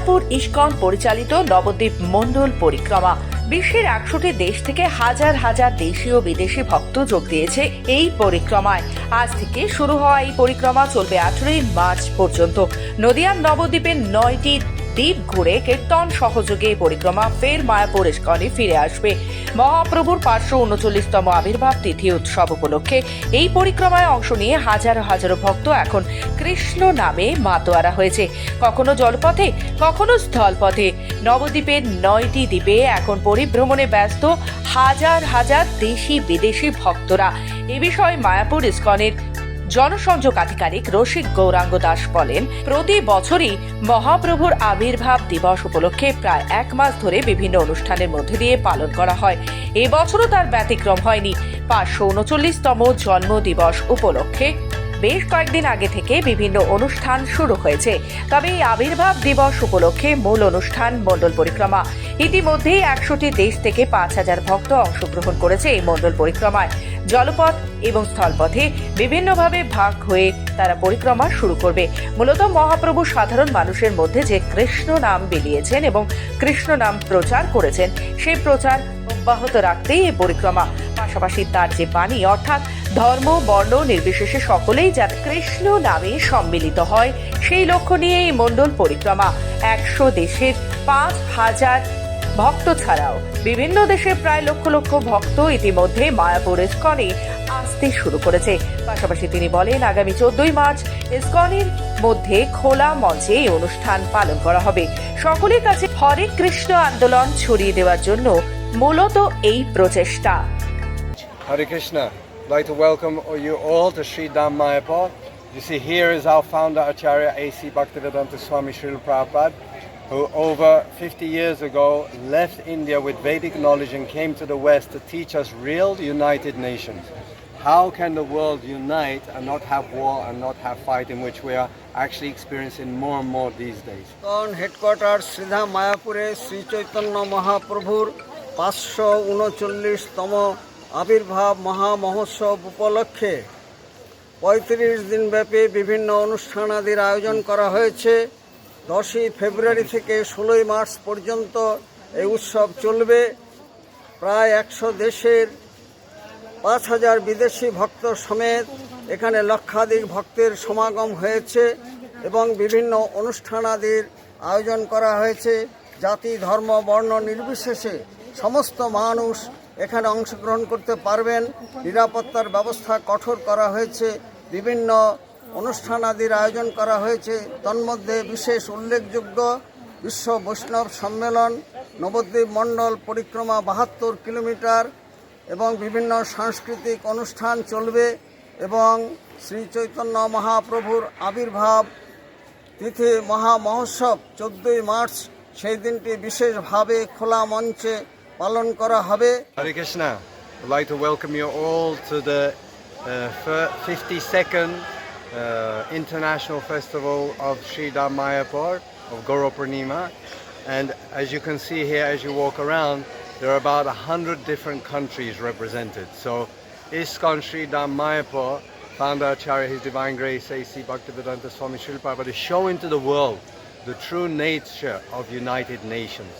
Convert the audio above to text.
Mayapur ISKCON পরিচালিত নবদ্বীপ মণ্ডল পরিক্রমা। বিশ্বের ১০০টি দেশ থেকে হাজার হাজার দেশি ও বিদেশি ভক্ত যোগ দিয়েছে এই পরিক্রমায়। আজ থেকে শুরু হওয়া এই পরিক্রমা চলবে ১৮ই মার্চ পর্যন্ত। নদিয়ার নবদ্বীপের ৯টি দ্বীপ ঘুরে কীর্তন সহযোগে এই পরিক্রমা ফের মায়াপুর ইস্কনে ফিরে আসবে। মহাপ্রভুর ৫৩৯তম আবির্ভাব তিথি উৎসব উপলক্ষে এই পরিক্রমায় অংশ নিয়ে হাজারো হাজারো ভক্ত এখন কৃষ্ণ নামে মাতোয়ারা হয়েছে, কখনো জলপথে কখনো স্থলপথে। নবদ্বীপের ৯টি দ্বীপে এখন পরিভ্রমণে ব্যস্ত হাজার হাজার দেশি বিদেশি ভক্তরা। এ বিষয়ে মায়াপুর ইস্কনের জনসংযোগ আধিকারিক রসিক গৌরাঙ্গ দাস বলেন, প্রতি বছরই মহাপ্রভুর আবির্ভাব দিবস উপলক্ষে প্রায় ১ মাস ধরে বিভিন্ন অনুষ্ঠানের মধ্যে দিয়ে পালন করা হয়। এবছরও তার ব্যতিক্রম হয়নি। ৫৩৯তম জন্ম দিবস উপলক্ষে বেশ কয়েকদিন আগে থেকে বিভিন্ন অনুষ্ঠান শুরু হয়েছে। তবে এই আবির্ভাব দিবস উপলক্ষে মূল অনুষ্ঠান মণ্ডল পরিক্রমা। ইতিমধ্যেই ১০০টি দেশ থেকে ৫,০০০ ভক্ত অংশগ্রহণ করেছে এই মণ্ডল পরিক্রমায়। জলপথ এবং স্থলপথে বিভিন্নভাবে ভাগ হয়ে তারা পরিক্রমা শুরু করবে। মূলত মহাপ্রভু সাধারণ মানুষের মধ্যে যে কৃষ্ণ নাম বিলিয়েছেন এবং কৃষ্ণ নাম প্রচার করেছেন, সেই প্রচার অব্যাহত রাখতেই এই পরিক্রমা। পাশাপাশি তার যে বাণী, অর্থাৎ ধর্ম বর্ণ নির্বিশেষে সকলেই যাতে কৃষ্ণ নামে সম্মিলিত হয়, সেই লক্ষ্য নিয়ে এই মণ্ডল পরিক্রমা। ১০০ দেশের ৫,০০০ ভক্ত ছাড়াও বিভিন্ন দেশের প্রায় লক্ষ লক্ষ ভক্ত ইতিমধ্যে মায়াপুর ইস্কনে আসতে শুরু করেছে। পাশাপাশি তিনি বলেন, আগামী ১৪ই মার্চ ইস্কনের মধ্যে খোলা মঞ্চে এই অনুষ্ঠান পালন করা হবে। সকলের কাছে হরে কৃষ্ণ আন্দোলন ছড়িয়ে দেওয়ার জন্য মূলত এই প্রচেষ্টা। Hare Krishna. I'd like to welcome you all to Sri Dham Mayapur. You see, here is our founder Acharya A.C. Bhaktivedanta Swami Srila Prabhupada, who over 50 years ago left India with Vedic knowledge and came to the West to teach us real united nations. How can the world unite and not have war and not have fighting, which we are actually experiencing more and more these days? On headquarters Sri Dham Mayapure Sri Chaitanya Mahaprabhur ৫৩৯তম আবির্ভাব মহা মহোৎসব উপলক্ষে ৩৫ দিনব্যাপী বিভিন্ন অনুষ্ঠানাদির আয়োজন করা হয়েছে। ১০ই ফেব্রুয়ারি থেকে ১৬ই মার্চ পর্যন্ত এই উৎসব চলবে। প্রায় ১০০ দেশের ৫,০০০ বিদেশি ভক্ত সমেত এখানে লক্ষাধিক ভক্তের সমাগম হয়েছে এবং বিভিন্ন অনুষ্ঠানাদির আয়োজন করা হয়েছে। জাতি ধর্ম বর্ণ নির্বিশেষে সমস্ত মানুষ এখানে অংশগ্রহণ করতে পারবেন। নিরাপত্তার ব্যবস্থা কঠোর করা হয়েছে। বিভিন্ন অনুষ্ঠানাদির আয়োজন করা হয়েছে। তন্মধ্যে বিশেষ উল্লেখযোগ্য বিশ্ব বৈষ্ণব সম্মেলন, নবদ্বীপ মণ্ডল পরিক্রমা ৭২ কিলোমিটার এবং বিভিন্ন সাংস্কৃতিক অনুষ্ঠান চলবে এবং শ্রী চৈতন্য মহাপ্রভুর আবির্ভাব তিথি মহা মহোৎসব ১৪ই মার্চ, সেই দিনটি বিশেষভাবে খোলা মঞ্চে পালন করা হবে। Hare Krishna. I'd like to welcome you all to the 52nd International Festival of Sri Dham Mayapur of Guru Purnima. And as you can see here, as you walk around, there are about 100 different countries represented. So ISKCON Sri Dham Mayapur, founder Acharya His Divine Grace A.C. Bhaktivedanta Swami Srila Prabhupada, is showing to the world the true nature of United Nations.